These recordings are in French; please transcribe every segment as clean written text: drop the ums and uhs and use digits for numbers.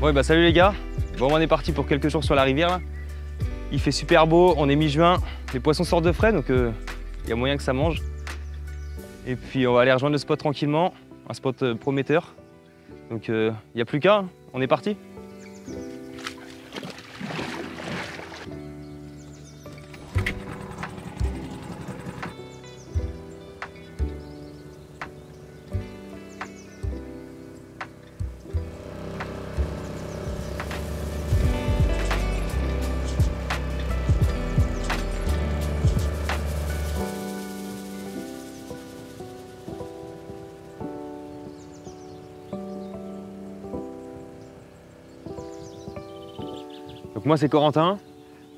Ouais bah salut les gars. Bon on est parti pour quelques jours sur la rivière là. Il fait super beau, on est mi-juin, les poissons sortent de frais donc il y a moyen que ça mange. Et puis on va aller rejoindre le spot tranquillement, un spot prometteur. Donc il n'y a plus qu'à, hein. On est parti. Donc moi c'est Corentin.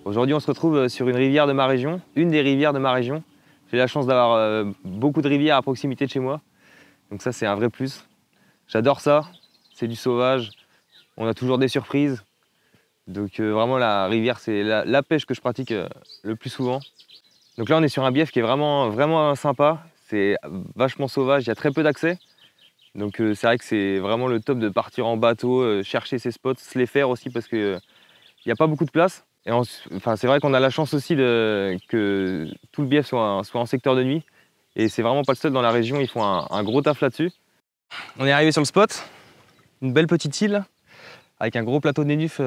Aujourd'hui on se retrouve sur une rivière de ma région, une des rivières de ma région. J'ai la chance d'avoir beaucoup de rivières à proximité de chez moi. Donc ça c'est un vrai plus. J'adore ça, c'est du sauvage, on a toujours des surprises. Donc vraiment la rivière c'est la pêche que je pratique le plus souvent. Donc là on est sur un bief qui est vraiment sympa, c'est vachement sauvage, il y a très peu d'accès. Donc c'est vrai que c'est vraiment le top de partir en bateau, chercher ces spots, se les faire aussi parce que il n'y a pas beaucoup de place. Et enfin, c'est vrai qu'on a la chance aussi que tout le bief soit en secteur de nuit. Et c'est vraiment pas le seul dans la région, ils font un gros taf là-dessus. On est arrivé sur le spot, une belle petite île, avec un gros plateau de nénuphs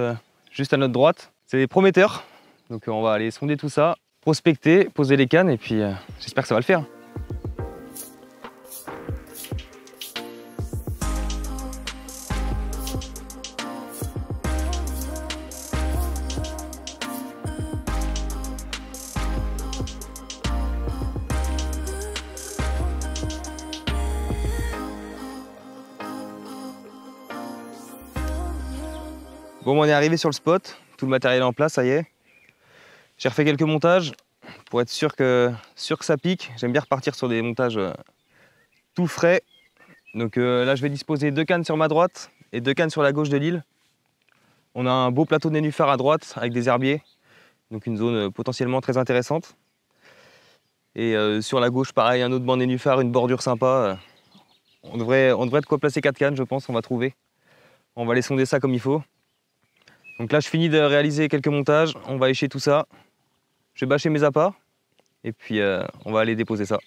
juste à notre droite. C'est prometteur, donc on va aller sonder tout ça, prospecter, poser les cannes, et puis j'espère que ça va le faire. Bon, on est arrivé sur le spot, tout le matériel est en place, ça y est. J'ai refait quelques montages pour être sûr que ça pique. J'aime bien repartir sur des montages tout frais. Donc là, je vais disposer 2 cannes sur ma droite et 2 cannes sur la gauche de l'île. On a un beau plateau de nénuphars à droite avec des herbiers, donc une zone potentiellement très intéressante. Et sur la gauche, pareil, un autre banc de nénuphars, une bordure sympa. On devrait de quoi placer 4 cannes, je pense, on va trouver. On va aller sonder ça comme il faut. Donc là, je finis de réaliser quelques montages, on va écher tout ça. Je vais bâcher mes appâts et puis on va aller déposer ça.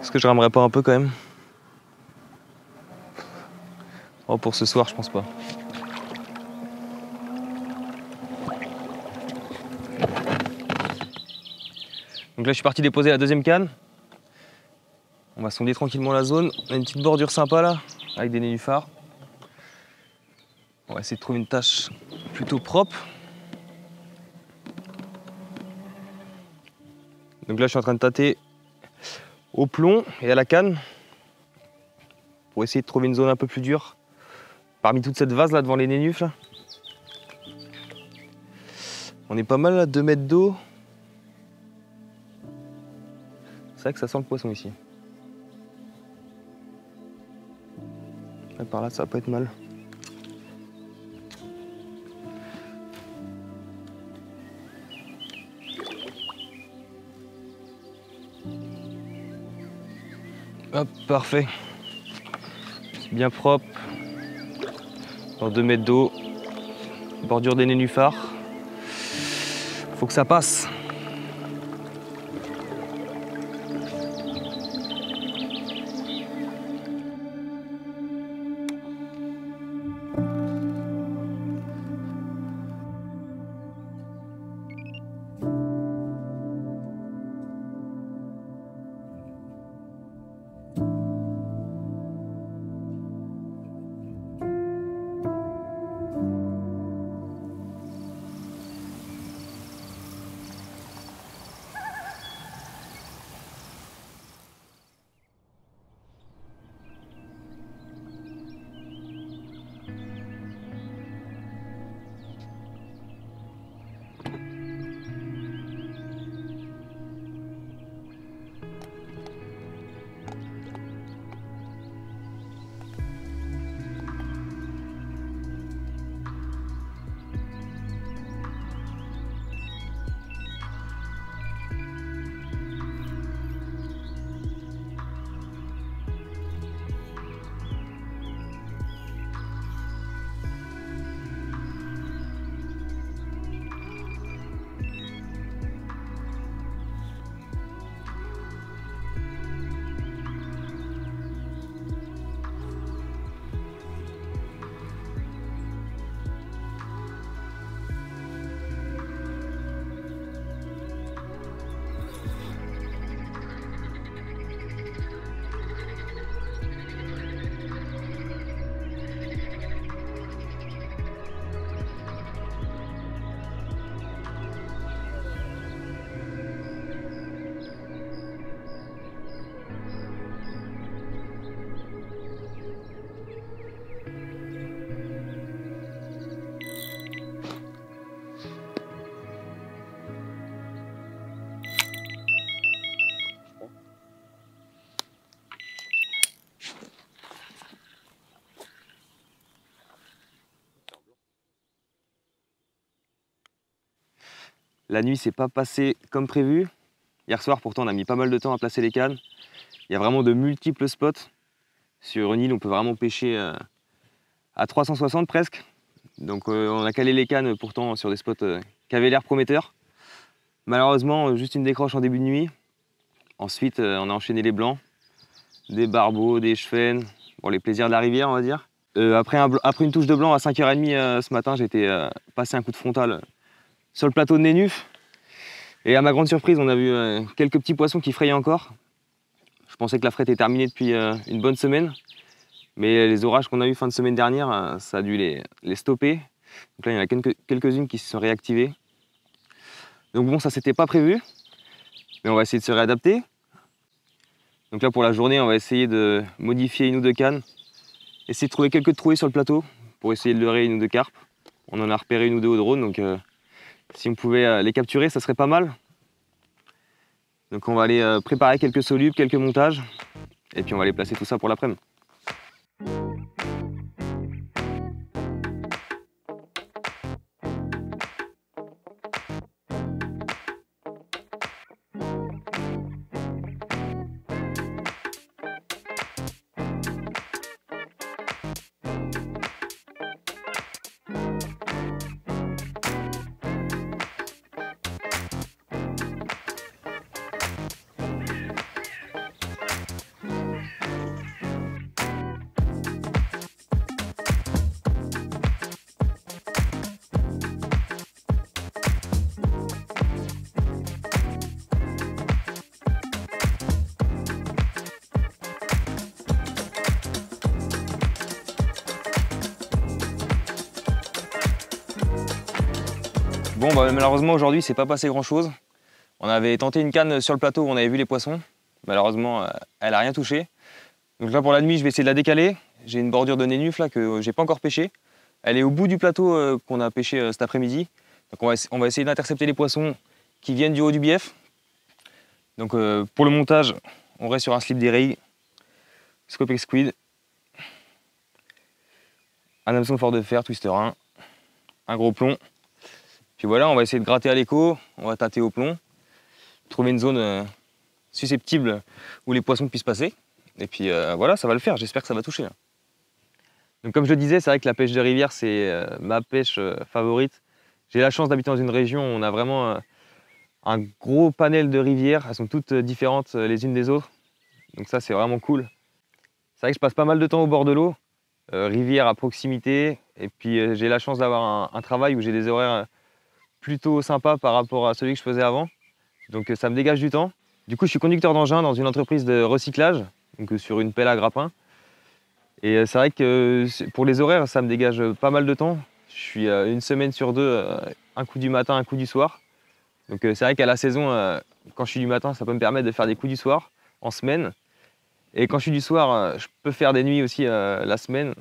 Est-ce que je ramerai pas un peu quand même? Oh, pour ce soir, je pense pas. Donc là, je suis parti déposer la 2e canne. On va sonder tranquillement la zone. On a une petite bordure sympa là, avec des nénuphars. On va essayer de trouver une tâche plutôt propre. Donc là, je suis en train de tâter au plomb et à la canne pour essayer de trouver une zone un peu plus dure parmi toute cette vase là devant les nénuphs là. On est pas mal à 2 mètres d'eau. C'est vrai que ça sent le poisson ici. Et par là, ça va pas être mal. Hop, parfait. C'est bien propre. Dans 2 mètres d'eau. Bordure des nénuphars. Faut que ça passe. La nuit s'est pas passée comme prévu. Hier soir, pourtant, on a mis pas mal de temps à placer les cannes. Il y a vraiment de multiples spots. Sur une île, on peut vraiment pêcher à 360 presque. Donc on a calé les cannes pourtant sur des spots qui avaient l'air prometteurs. Malheureusement, juste une décroche en début de nuit. Ensuite, on a enchaîné les blancs, des barbeaux, des chevènes, pour les plaisirs de la rivière, on va dire. Après une touche de blanc à 5h30 ce matin, j'ai été passer un coup de frontal sur le plateau de Nénuf. Et à ma grande surprise, on a vu quelques petits poissons qui frayaient encore. Je pensais que la frette était terminée depuis une bonne semaine. Mais les orages qu'on a eu fin de semaine dernière, ça a dû les stopper. Donc là, il y en a quelques-unes qui se sont réactivées. Donc bon, ça c'était pas prévu. Mais on va essayer de se réadapter. Donc là, pour la journée, on va essayer de modifier une ou deux cannes. Essayer de trouver quelques trouées sur le plateau pour essayer de leurrer une ou deux carpes. On en a repéré une ou deux au drone, donc si on pouvait les capturer, ça serait pas mal. Donc on va aller préparer quelques solubles, quelques montages, et puis on va aller placer tout ça pour l'après-midi. Bon, bah, malheureusement aujourd'hui c'est pas passé grand chose. On avait tenté une canne sur le plateau où on avait vu les poissons. Malheureusement elle a rien touché. Donc là pour la nuit je vais essayer de la décaler. J'ai une bordure de Nénuf là que j'ai pas encore pêché. Elle est au bout du plateau qu'on a pêché cet après-midi. Donc on va essayer d'intercepter les poissons qui viennent du haut du bief. Donc pour le montage on reste sur un slip d'Ereig, Scopex Squid, un hameçon fort de fer, twister 1, un gros plomb. Puis voilà, on va essayer de gratter à l'écho, on va tâter au plomb, trouver une zone susceptible où les poissons puissent passer. Et puis voilà, ça va le faire, j'espère que ça va toucher. Donc comme je le disais, c'est vrai que la pêche de rivière, c'est ma pêche favorite. J'ai la chance d'habiter dans une région où on a vraiment un gros panel de rivières. Elles sont toutes différentes les unes des autres. Donc ça, c'est vraiment cool. C'est vrai que je passe pas mal de temps au bord de l'eau, rivière à proximité. Et puis j'ai la chance d'avoir un travail où j'ai des horaires plutôt sympa par rapport à celui que je faisais avant. Donc ça me dégage du temps. Du coup, je suis conducteur d'engin dans une entreprise de recyclage, donc sur une pelle à grappin. Et c'est vrai que pour les horaires, ça me dégage pas mal de temps. Je suis une semaine sur deux, un coup du matin, un coup du soir. Donc c'est vrai qu'à la saison, quand je suis du matin, ça peut me permettre de faire des coups du soir en semaine. Et quand je suis du soir, je peux faire des nuits aussi la semaine,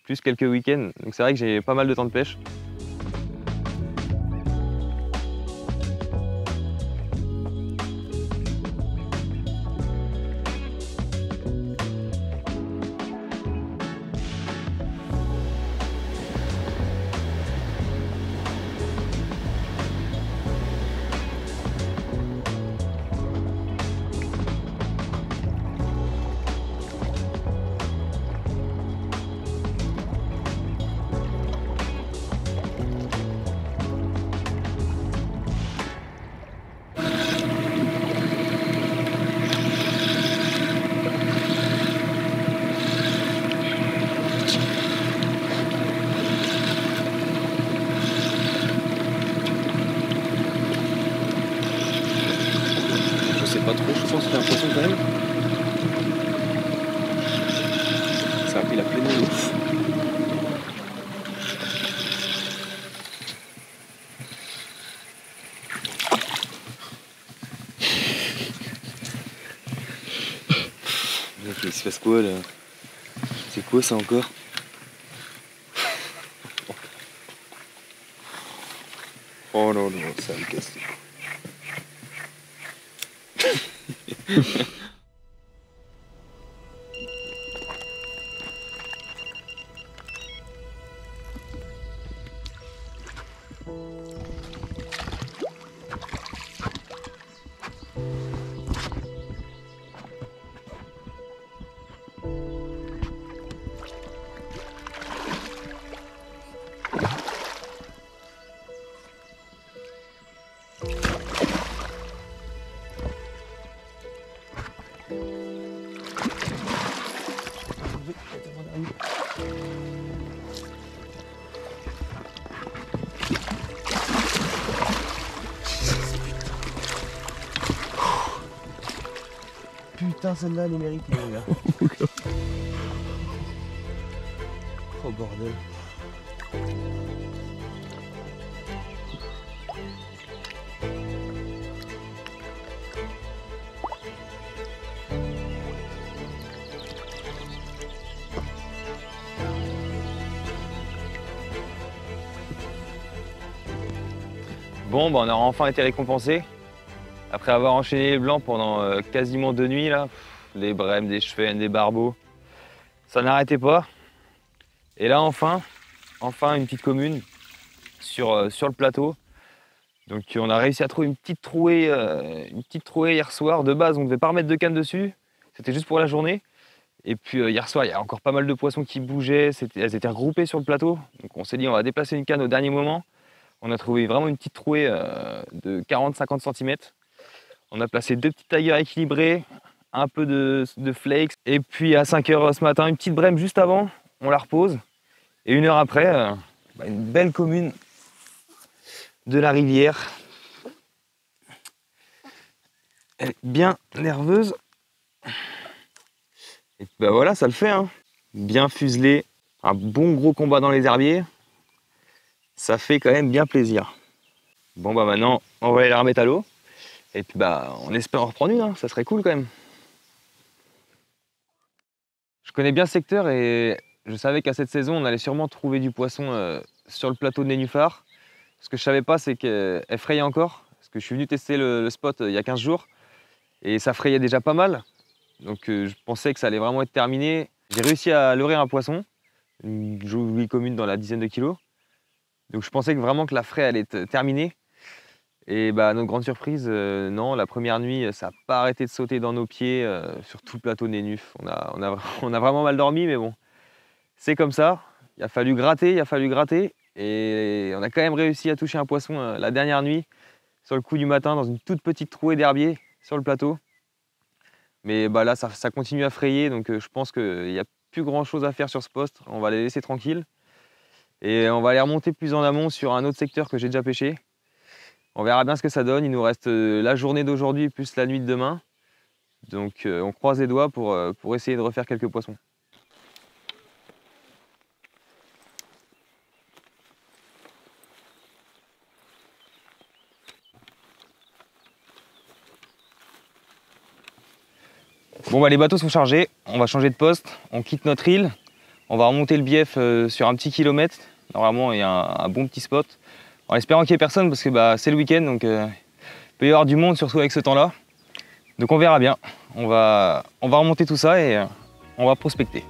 plus quelques week-ends. Donc c'est vrai que j'ai pas mal de temps de pêche. Pas trop, je pense que j'ai l'impression quand même. Ça a pris la pleine eau. Il se passe quoi là? C'est quoi ça encore? Oh non, non, ça va me casser. putain, celle-là, elle est méritée, les gars. Oh bordel. Bon, bah, on a enfin été récompensé. Après avoir enchaîné les blancs pendant quasiment 2 nuits, là, des brèmes, des chevesnes, des barbeaux, ça n'arrêtait pas. Et là, enfin une petite commune sur le plateau. Donc on a réussi à trouver une petite trouée hier soir. De base, on ne devait pas remettre de canne dessus, c'était juste pour la journée. Et puis hier soir, il y a encore pas mal de poissons qui bougeaient, elles étaient regroupées sur le plateau. Donc on s'est dit, on va déplacer une canne au dernier moment. On a trouvé vraiment une petite trouée de 40-50 cm. On a placé 2 petits tigers équilibrés, un peu de flakes. Et puis à 5 h ce matin, une petite brème juste avant, on la repose. Et 1 heure après, une belle commune de la rivière. Elle est bien nerveuse. Et puis voilà, ça le fait, hein. Bien fuselé, un bon gros combat dans les herbiers. Ça fait quand même bien plaisir. Bon bah maintenant, on va aller la remettre à l'eau. Et puis bah, on espère en reprendre une, hein. Ça serait cool quand même. Je connais bien ce secteur et je savais qu'à cette saison, on allait sûrement trouver du poisson sur le plateau de Nénuphar. Ce que je savais pas, c'est qu'elle frayait encore. Parce que je suis venu tester le spot il y a 15 jours. Et ça frayait déjà pas mal. Donc je pensais que ça allait vraiment être terminé. J'ai réussi à leurrer un poisson. Une jolie commune dans la dizaine de kilos. Donc je pensais vraiment que la fraie allait être terminée. Et bah, à notre grande surprise, non, la première nuit, ça n'a pas arrêté de sauter dans nos pieds sur tout le plateau de Nénuf. On a vraiment mal dormi, mais bon, c'est comme ça. Il a fallu gratter, et on a quand même réussi à toucher un poisson la dernière nuit, sur le coup du matin, dans une toute petite trouée d'herbier sur le plateau. Mais bah, là, ça continue à frayer, donc je pense qu'il n'y a plus grand-chose à faire sur ce poste. On va les laisser tranquilles. Et on va aller remonter plus en amont sur un autre secteur que j'ai déjà pêché. On verra bien ce que ça donne. Il nous reste la journée d'aujourd'hui plus la nuit de demain. Donc on croise les doigts pour essayer de refaire quelques poissons. Bon bah les bateaux sont chargés, on va changer de poste, on quitte notre île, on va remonter le bief sur un petit kilomètre. Normalement il y a un bon petit spot. En espérant qu'il n'y ait personne parce que bah, c'est le week-end, donc il peut y avoir du monde, surtout avec ce temps-là. Donc on verra bien. On va remonter tout ça et on va prospecter.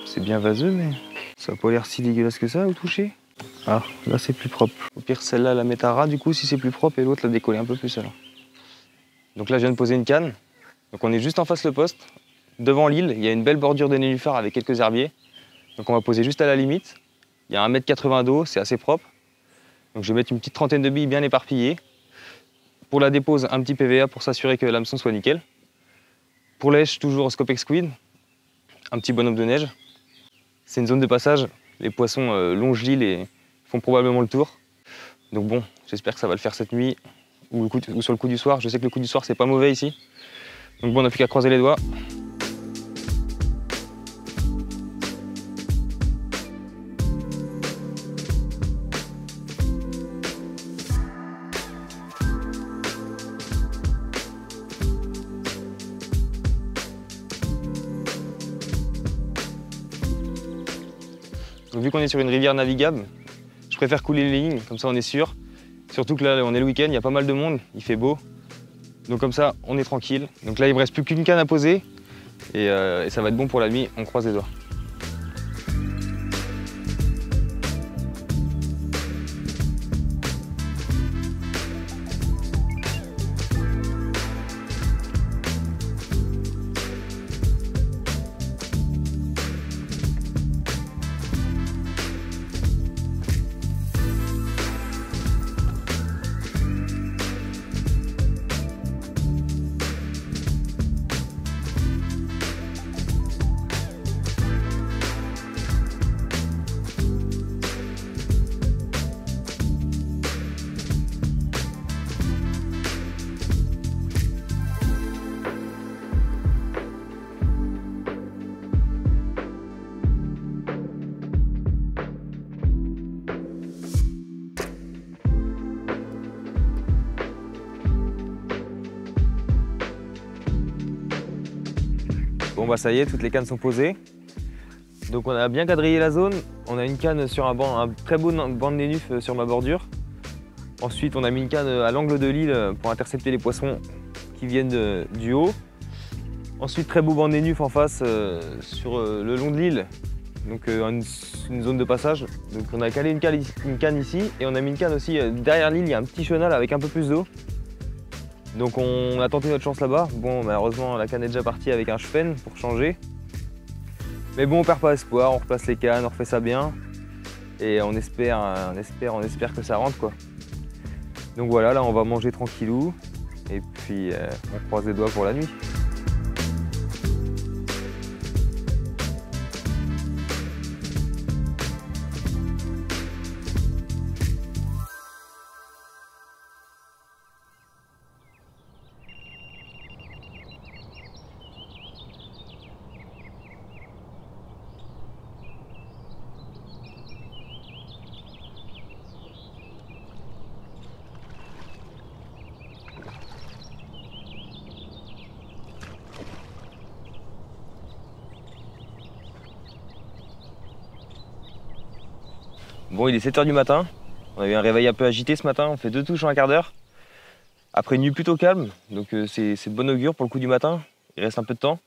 C'est bien vaseux, mais ça n'a pas l'air si dégueulasse que ça au toucher. Ah, là c'est plus propre. Au pire, celle-là, la mettre à ras du coup si c'est plus propre, et l'autre la décoller un peu plus alors. Donc là, je viens de poser une canne. Donc on est juste en face le poste. Devant l'île, il y a une belle bordure de nénuphars avec quelques herbiers. Donc on va poser juste à la limite. Il y a 1,80 m d'eau, c'est assez propre. Donc je vais mettre une petite trentaine de billes bien éparpillées. Pour la dépose, un petit PVA pour s'assurer que l'hameçon soit nickel. Pour lèche, toujours Scopex Squid. Un petit bonhomme de neige. C'est une zone de passage. Les poissons longent l'île et font probablement le tour. Donc bon, j'espère que ça va le faire cette nuit ou sur le coup du soir. Je sais que le coup du soir, c'est pas mauvais ici. Donc bon, on n'a plus qu'à croiser les doigts. Donc, vu qu'on est sur une rivière navigable, je préfère couler les lignes, comme ça on est sûr. Surtout que là on est le week-end, il y a pas mal de monde, il fait beau. Donc comme ça on est tranquille. Donc là il me reste plus qu'une canne à poser et ça va être bon pour la nuit, on croise les doigts. Bon bah ça y est, toutes les cannes sont posées. Donc on a bien quadrillé la zone. On a une canne sur un très beau banc de nénuphs sur ma bordure. Ensuite on a mis une canne à l'angle de l'île pour intercepter les poissons qui viennent du haut. Ensuite très beau banc de nénuphs en face sur le long de l'île. Donc une zone de passage. Donc on a calé une canne ici et on a mis une canne aussi derrière l'île, il y a un petit chenal avec un peu plus d'eau. Donc on a tenté notre chance là-bas. Bon, malheureusement la canne est déjà partie avec un chfen pour changer. Mais bon, on perd pas espoir, on replace les cannes, on refait ça bien. Et on espère que ça rentre quoi. Donc voilà, là on va manger tranquillou. Et puis on croise les doigts pour la nuit. Bon, il est 7 h du matin. On a eu un réveil un peu agité ce matin. On fait 2 touches en un quart d'heure. Après une nuit plutôt calme, donc c'est de bon augure pour le coup du matin. Il reste un peu de temps.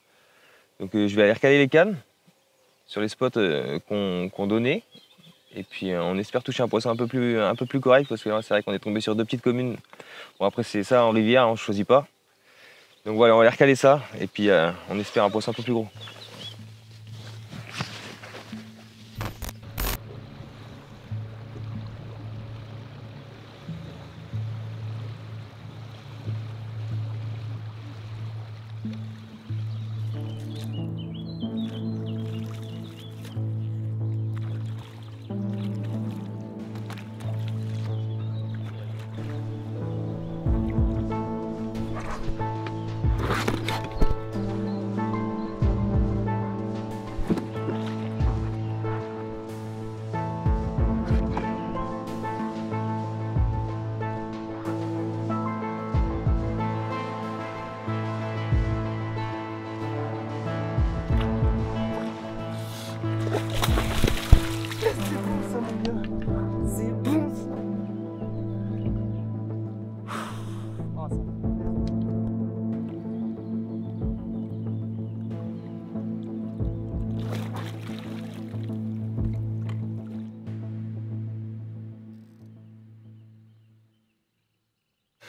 Donc je vais aller recaler les cannes sur les spots qu'on donnait. Et puis on espère toucher un poisson un peu plus correct parce que là c'est vrai qu'on est tombé sur 2 petites communes. Bon après c'est ça en rivière, on ne choisit pas. Donc voilà, on va aller recaler ça et puis on espère un poisson un peu plus gros.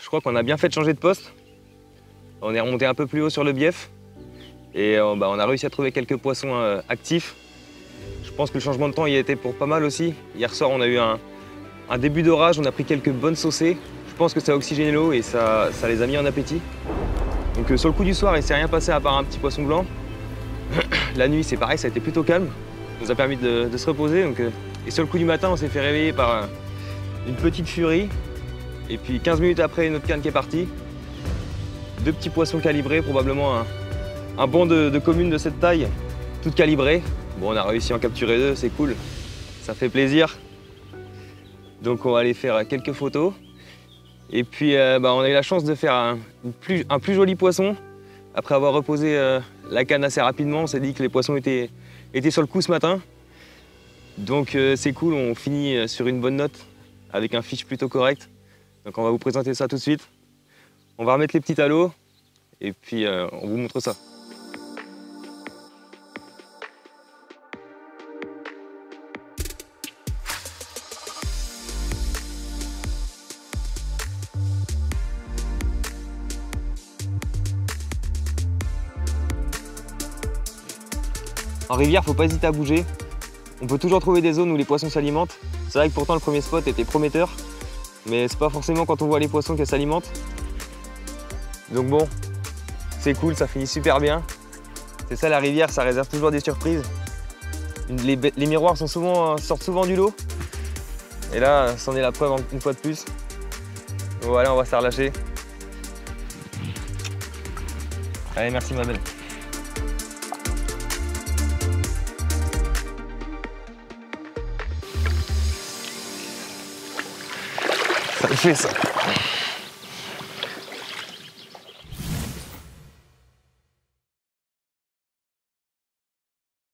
Je crois qu'on a bien fait de changer de poste. On est remonté un peu plus haut sur le bief et on a réussi à trouver quelques poissons actifs. Je pense que le changement de temps y a été pour pas mal aussi. Hier soir, on a eu un début d'orage, on a pris quelques bonnes saucées. Je pense que ça a oxygéné l'eau et ça les a mis en appétit. Donc sur le coup du soir, il ne s'est rien passé à part un petit poisson blanc. La nuit, c'est pareil, ça a été plutôt calme. Ça nous a permis de se reposer. Et sur le coup du matin, on s'est fait réveiller par une petite furie. Et puis 15 minutes après, une autre canne qui est partie. 2 petits poissons calibrés, probablement un banc de communes de cette taille, toutes calibrées. Bon, on a réussi à en capturer 2, c'est cool. Ça fait plaisir. Donc on va aller faire quelques photos. Et puis on a eu la chance de faire un plus joli poisson. Après avoir reposé la canne assez rapidement, on s'est dit que les poissons étaient sur le coup ce matin. Donc c'est cool, on finit sur une bonne note avec un fiche plutôt correct. Donc on va vous présenter ça tout de suite. On va remettre les petits talos et puis on vous montre ça. En rivière, faut pas hésiter à bouger. On peut toujours trouver des zones où les poissons s'alimentent. C'est vrai que pourtant le premier spot était prometteur, mais c'est pas forcément quand on voit les poissons qu'elles s'alimentent. Donc bon, c'est cool, ça finit super bien. C'est ça la rivière, ça réserve toujours des surprises. Les miroirs sortent souvent du lot. Et là, c'en est la preuve une fois de plus. Donc voilà, on va se relâcher. Allez, merci ma belle. Ça le fait ça.